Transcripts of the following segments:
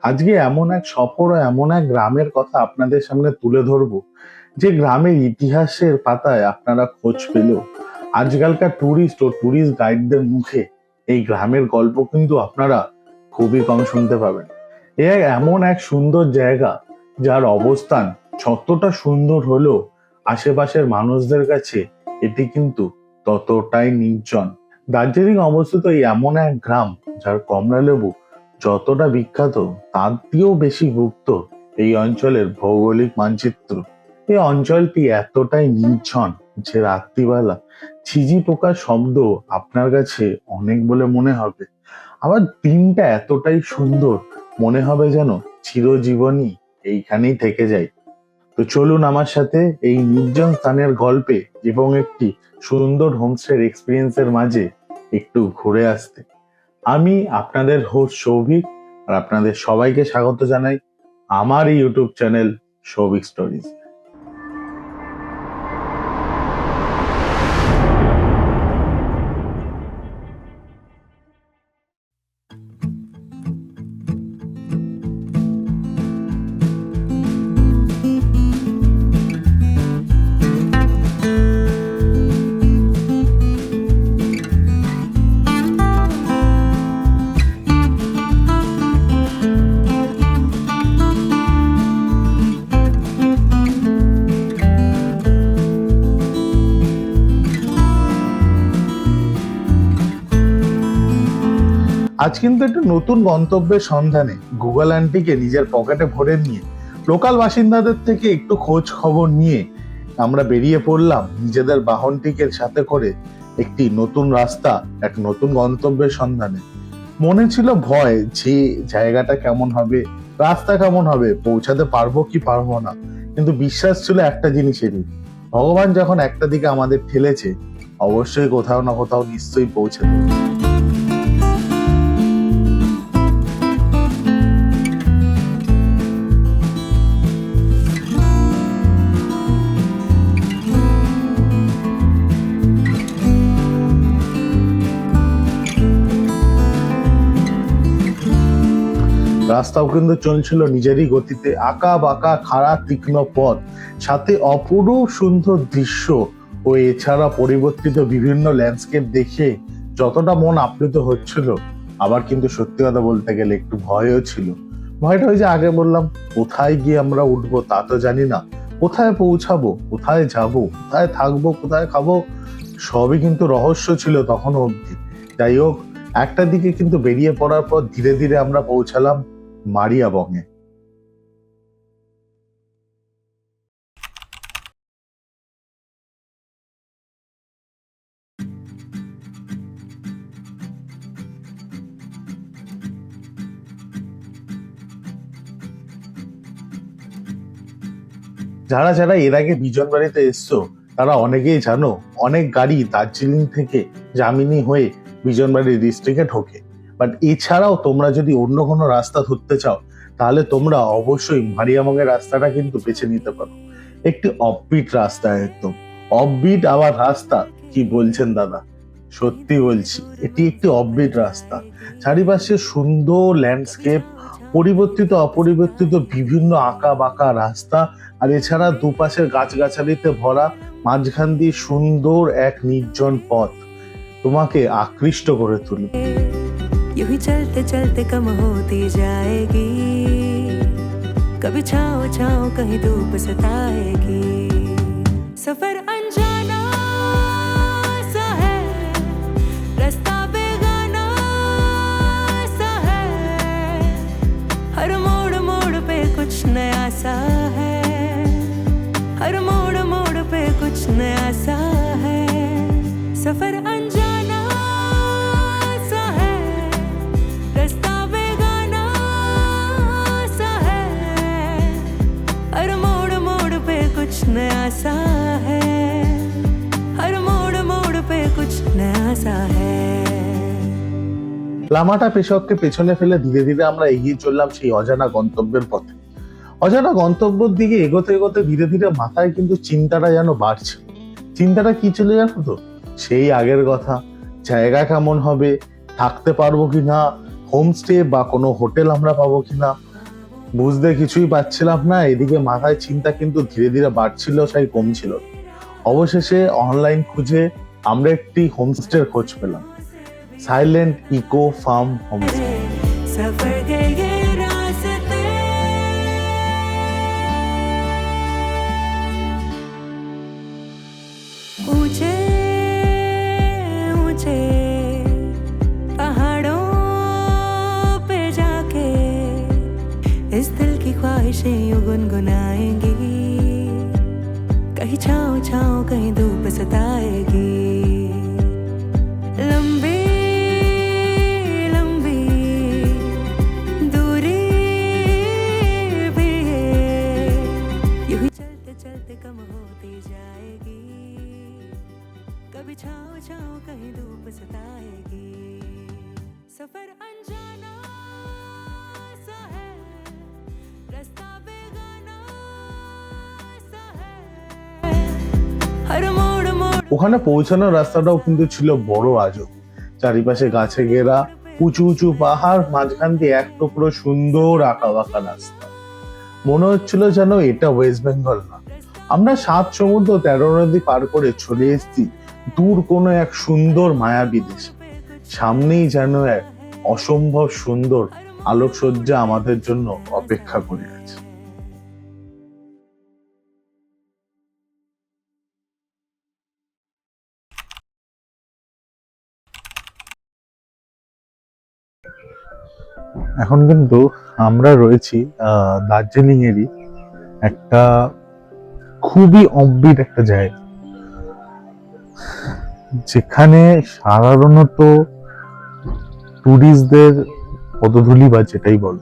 আজকে এমন এক সফর ও এমন এক গ্রামের কথা আপনাদের সামনে তুলে ধরবো, যে গ্রামের ইতিহাসের পাতায় আপনারা খোঁজ পেলেও আজকালকার ট্যুরিস্ট ও ট্যুরিস্ট গাইডদের মুখে এই গ্রামের গল্প কিন্তু আপনারা খুবই কম শুনতে পাবেন। এ এমন এক সুন্দর জায়গা, যার অবস্থান যতটা সুন্দর হলেও আশেপাশের মানুষদের কাছে এটি কিন্তু ততটাই নির্জন। দার্জিলিং অবস্থিত এই এমন এক গ্রাম, যার কমলালেবু যতটা বিখ্যাত তার দিয়েও বেশি গুপ্ত এই অঞ্চলের ভৌগোলিক মানচিত্র। এই অঞ্চলটি এতটাই নির্জন যে রাত্রিবেলা ঝিঝি পোকার শব্দ আপনার কাছে অনেক বলে মনে হবে। আবার দিনটা এতটাই সুন্দর, মনে হবে যেন চিরজীবনই এইখানেই থেকে যায়। তো চলুন আমার সাথে এই নির্জন স্থানের গল্পে এবং একটি সুন্দর হোমস্টের এক্সপিরিয়েন্সের মাঝে একটু ঘুরে আসতে। আমি আপনাদের হোস্ট সৌভিক, আর আপনাদের সবাইকে স্বাগত জানাই আমার এই ইউটিউব চ্যানেল সৌভিক স্টোরিজ। আজ কিন্তু একটা নতুন গন্তব্যের সন্ধানে গুগল আন্টিকে নিজের পকেটে ভরে নিয়ে লোকাল বাসিন্দাদের থেকে একটু খোঁজ খবর নিয়ে আমরা বেরিয়ে পড়লাম নিজেদের বাহনটিকে সাথে করে একটি নতুন রাস্তা, এক নতুন গন্তব্যের সন্ধানে। মনে ছিল ভয় যে জায়গাটা কেমন হবে, রাস্তা কেমন হবে, পৌঁছাতে পারবো কি পারবো না, কিন্তু বিশ্বাস ছিল একটা জিনিসেরই, ভগবান যখন একটা দিকে আমাদের ঠেলেছে অবশ্যই কোথাও না কোথাও নিশ্চয়ই পৌঁছে দেবে। রাস্তাও কিন্তু চলছিল নিজেরই গতিতে, আঁকা বাঁকা খাড়া তীক্ষ্ণ পথ, সাথে অপরূপ সুন্দর দৃশ্য ও এছাড়া পরিবর্তিত বিভিন্ন ল্যান্ডস্কেপ দেখে যতটা মন আপ্লুত হচ্ছিল, আবার কিন্তু সত্যি কথা বলতে গেলে একটু ভয়ও ছিল। ভয়টা ওই যে আগে বললাম, কোথায় গিয়ে আমরা উঠবো তা তো জানি না, কোথায় পৌঁছাবো, কোথায় যাব, কোথায় থাকবো, কোথায় খাবো, সবই কিন্তু রহস্য ছিল তখনও অবধি। যাই হোক, একটা দিকে কিন্তু বেরিয়ে পড়ার পর ধীরে ধীরে আমরা পৌঁছালাম মারিয়াবঙ্গে। যারা যারা এর আগে বিজনবাড়িতে এসছো তারা অনেকেই জানো, অনেক গাড়ি দার্জিলিং থেকে জামিনি হয়ে বিজনবাড়ি ডিস্ট্রিক্টে ঢোকে। বাট এছাড়াও তোমরা যদি অন্য কোনো রাস্তা ধরতে চাও, তাহলে তোমরা অবশ্যই মারিয়াবঙ্গের রাস্তাটা কিন্তু বেছে নিতে পারো। একটি অফবিট রাস্তা, একদম অফবিট আবার রাস্তা, কি বলছেন দাদা? সত্যি বলছি, এটি একটি অফবিট রাস্তা। চারিপাশে সুন্দর ল্যান্ডস্কেপ, পরিবর্তিত অপরিবর্তিত বিভিন্ন আঁকা বাঁকা রাস্তা, আর এছাড়া দুপাশের গাছগাছালিতে ভরা, মাঝখান দিয়ে সুন্দর এক নির্জন পথ তোমাকে আকৃষ্ট করে তুলবে। यूं ही चलते चलते कम होती जाएगी, कभी छाँव छाँव कहीं धूप सताएगी। सफर अनजाना सा है, रास्ता बेगाना सा है, हर मोड़ मोड़ पे कुछ नया सा है, हर मोड़ मोड़ पे कुछ नया सा है। सफर अनजाना सा है, रास्ता बेगाना सा है, हर मोड़ मोड़ पे कुछ नया सा है, हर मोड़ मोड़ पे कुछ नया सा है। লামাটা পেশককে পেছনে ফেলে ধীরে ধীরে আমরা এগিয়ে চললাম সেই অজানা গন্তব্যের পথে। অজানা গন্তব্যের দিকে এগোতে এগোতে ধীরে ধীরে মাথায় কিন্তু চিন্তাটা যেন বাড়ছে। চিন্তাটা কি চলে জানো তো? সেই আগের কথা, জায়গা কেমন হবে, থাকতে পারবো কিনা, হোমস্টে বা কোনো হোটেল আমরা পাবো কিনা, বুঝতে কিছুই পাচ্ছিলাম না, এদিকে মাথায় চিন্তা কিন্তু ধীরে ধীরে বাড়ছিল, সেই কমছিল না। অবশেষে অনলাইন খুঁজে আমরা একটি হোমস্টের খোঁজ পেলাম, সাইলেন্ট ইকো ফার্ম হোমস্টে। सफर के ये रास्ते ऊंचे ऊंचे पहाड़ों पे जाके इस दिल की ख्वाहिशें यूं गुनगुनाएंगी, कहीं छाँव छाँव कहीं धूप सताएगी। लंबी लंबी दूरी भी है, यूं ही चलते चलते कम होती जाएगी, कभी छाँव छाँव कहीं धूप सताएगी। सफर अनजाना सा है, रास्ता बेगाना सा है, हर मोड़ मोड़ ওখানে পৌঁছানোর রাস্তাটাও কিন্তু ছিল বড় আজব। চারিপাশে গাছে ঘেরা উঁচু উঁচু পাহাড়, মাঝখান দিয়ে এক টুকরো সুন্দর আঁকা বাঁকা রাস্তা। মনে হচ্ছিল যেন এটা ওয়েস্ট বেঙ্গল না, আমরা 7 সমুদ্র 13 নদী পার করে চলে এসেছি দূর কোনো এক সুন্দর মায়াবী দেশে। সামনেই যেন এক অসম্ভব সুন্দর আলোকসজ্জা আমাদের জন্য অপেক্ষা করে আছে। এখন কিন্তু আমরা রয়েছি দার্জিলিং এরই একটা খুবই অফবিট একটা জায়গা, যেখানে সাধারণত টুরিস্টদের পদধূলি বা যেটাই বল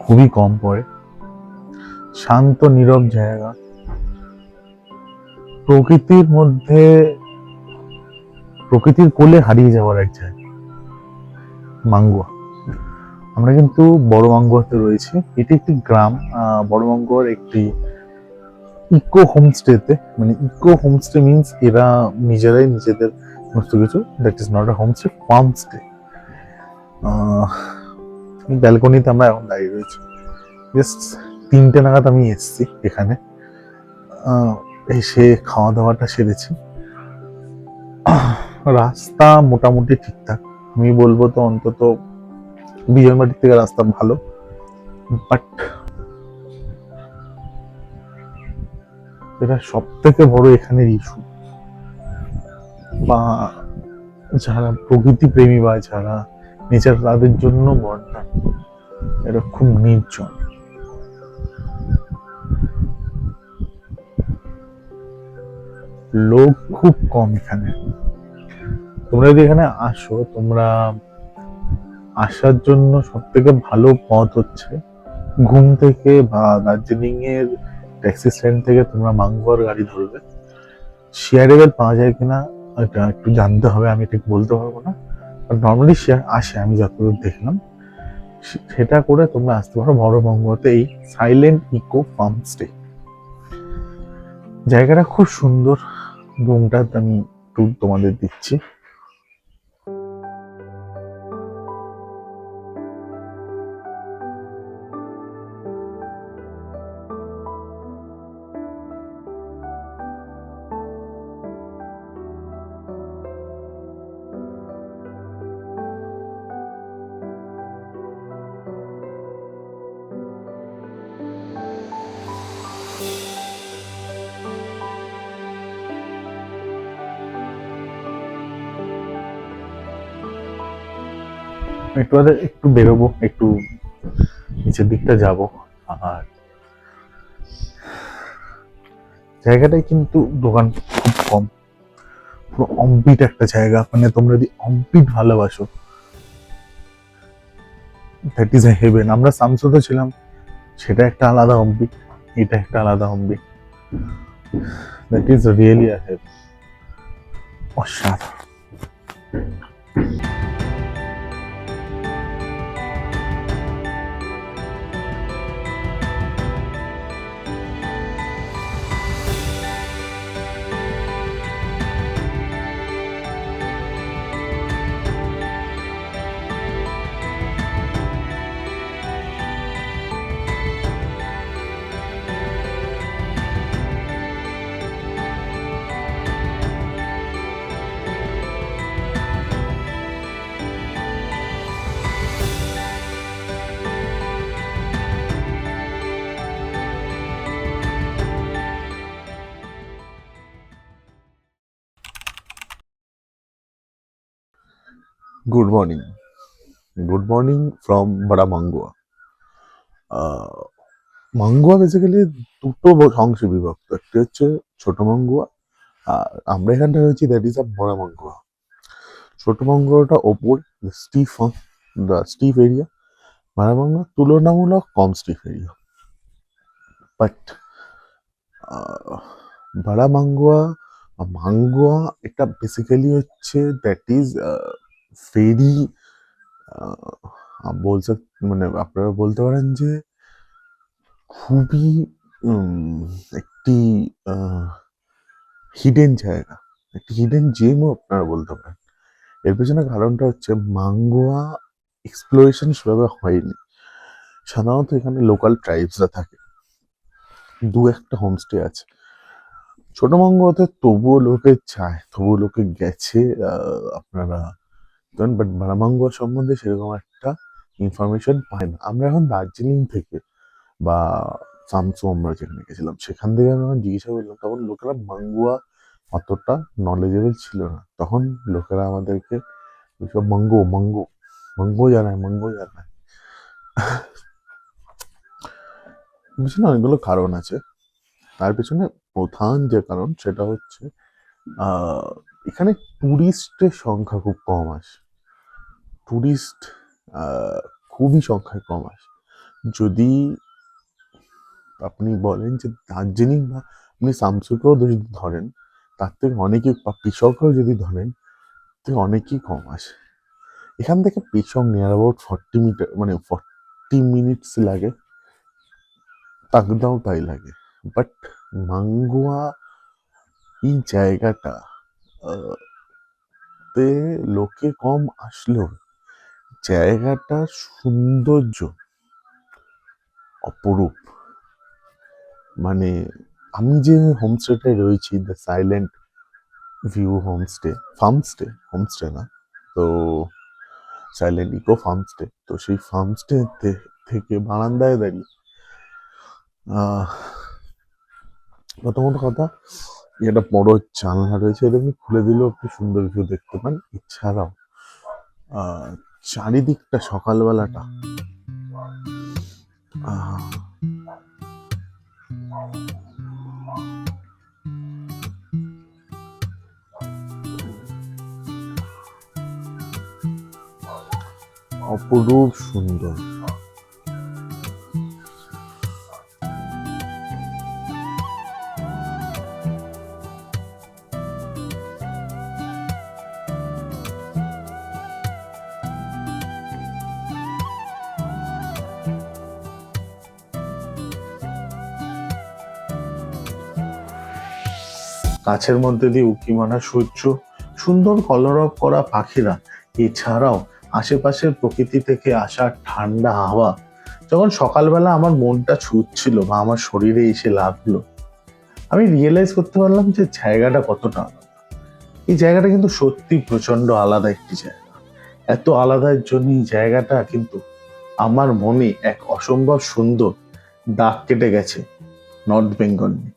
খুবই কম পড়ে। শান্ত নীরব জায়গা, প্রকৃতির মধ্যে প্রকৃতির কোলে হারিয়ে যাওয়ার এক জায়গা, মাঙ্গুয়া। আমরা কিন্তু বড় মাঙ্গুয়াতে রয়েছি। এটি একটি গ্রাম, বড় মাঙ্গুয়ার একটি ইকো হোমস্টেতে, মানে ইকো হোমস্টে মিনস এরা নিজেরাই নিজেদের সমস্ত কিছু, that is not a homestay, farm stay. ব্যালকনিতে আমরা এখন দাঁড়িয়ে রয়েছি। জাস্ট 3টে নাগাদ আমি এসেছি এখানে, এসে খাওয়া দাওয়াটা সেরেছি। রাস্তা মোটামুটি ঠিকঠাক, আমি বলবো তো অন্তত বিজয়মাটির থেকে রাস্তা ভালো, বাট এটা সব থেকে বড় এখানের ইস্যু, বা যারা প্রকৃতি প্রেমী বা যারা নেচার, তাদের জন্য বর্ধমান এটা খুব নির্জন। লোক খুব কম এখানে। তোমরা যদি এখানে আসো, তোমরা আসার জন্য সব থেকে ভালো পথ হচ্ছে ঘুম থেকে বা দার্জিলিং এর ট্যাক্সি স্ট্যান্ড থেকে তোমরা মাঙ্গুয়ার গাড়ি ধরবে। শেয়ারেবল পাওয়া যায় কিনা এটা একটু জানতে হবে, আমি ঠিক বলতে পারবো না, নর্মালি শেয়ার আসে আমি যতদূর দেখলাম। সেটা করে তোমরা আসতে পারো বড় মাঙ্গুয়াতে, এই সাইলেন্ট ইকো ফার্ম স্টে। জায়গাটা খুব সুন্দর, রুমটা আমি একটু তোমাদের দিচ্ছি। একটু আগে একটু বেরোবো, একটু নিচের দিকটা যাব। আর জায়গাটায় কিন্তু দোকান খুব কম, পুরো অম্বিট একটা জায়গা। মানে তোমরা যদি অম্বিট ভালোবাসো, দ্যাট ইজ এ হেভেন। আমরা সামসুতে ছিলাম, সেটা একটা আলাদা অম্বিট, এটা একটা আলাদা অম্বিট। That is really a heaven, অসাধারণ। Good morning. Good morning from Bada Mangua. Mangua basically দুটো অংশে বিভক্ত, একটি হচ্ছে ছোট মাঙ্গুয়া আর আমরা এখানটা রয়েছি, দ্যাট ইজ আ বড় মাঙ্গুয়া। ছোট মাঙ্গুয়াটা ওপর স্টিফ এরিয়া, বড় মাঙ্গুয়া তুলনামূলক কম স্টিফ এরিয়া। বাট বড় মাঙ্গুয়া মাঙ্গুয়া এটা বেসিক্যালি হচ্ছে দ্যাট ইজ ভেরি বলতে, মানে আপনারা বলতে পারেন যে খুবই একটি হিডেন জায়গা, একটি হিডেন জেমও আপনারা বলতে পারেন। এর পেছনে কারণটা হচ্ছে মাঙ্গুয়া এক্সপ্লোরেশন সেভাবে হয়নি। সাধারণত এখানে লোকাল ট্রাইবসরা থাকে, দু একটা হোমস্টে আছে। ছোট মাঙ্গুয়াতে তবুও লোকে যায়, তবুও লোকে গেছে, আপনারা বাট বড় মাঙ্গুয়া সম্বন্ধে সেরকম একটা ইনফরমেশন পায় না। আমরা এখন দার্জিলিং থেকে বা সামসু আমরা যেখানে গেছিলাম সেখান থেকে আমি যখন জিজ্ঞাসা করলাম, তখন লোকেরা মাঙ্গুয়া অতটা নলেজেবল ছিল না। তখন লোকেরা আমাদেরকে ওইসব মাঙ্গো জানায়। পিছনে অনেকগুলো কারণ আছে। তার পিছনে প্রধান যে কারণ সেটা হচ্ছে এখানে টুরিস্টের সংখ্যা খুব কম আসে। টুরিস্ট খুবই সংখ্যায় কম আসে। যদি আপনি বলেন যে দার্জিলিং বা আপনি সামসুকেও যদি ধরেন, তার থেকে অনেকেই, বা পিসকও যদি ধরেন, থেকে অনেকেই কম আসে। এখান থেকে পিছক নিয়ার অ্যাবাউট 40 মিটার, মানে 40 মিনিটস লাগে, তাকদাও তাই লাগে। বাট মাঙ্গুয়া এই জায়গাটা তে লোকে কম আসলেও জায়গাটার সৌন্দর্য অপরূপ। মানে আমি যে হোমস্টেটায় রয়েছি, দ্য সাইলেন্ট ভিউ হোমস্টে না তো, সাইলেন্ট ইকো ফার্মস্টে। তো সেই ফার্মস্টে থেকে বারান্দায় দাঁড়িয়ে প্রথমত কথা, একটা বড় জানলা রয়েছে, এটা আপনি খুলে দিলেও একটু সুন্দর ভিউ দেখতে পান। এছাড়াও চারিদিকটা সকালবেলাটা অপরূপ সুন্দর। গাছের মধ্যে দিয়ে উঁকি মারা সূর্য, সুন্দর কলরব করা পাখিরা, এছাড়াও আশেপাশের প্রকৃতি থেকে আসা ঠান্ডা হাওয়া যখন সকালবেলা আমার মনটা ছুটছিল বা আমার শরীরে এসে লাগলো, আমি রিয়েলাইজ করতে পারলাম যে জায়গাটা কতটা আলাদা। এই জায়গাটা কিন্তু সত্যি প্রচন্ড আলাদা একটি জায়গা। এত আলাদার জন্য এই জায়গাটা কিন্তু আমার মনে এক অসম্ভব সুন্দর দাগ কেটে গেছে নর্থ বেঙ্গল নিয়ে।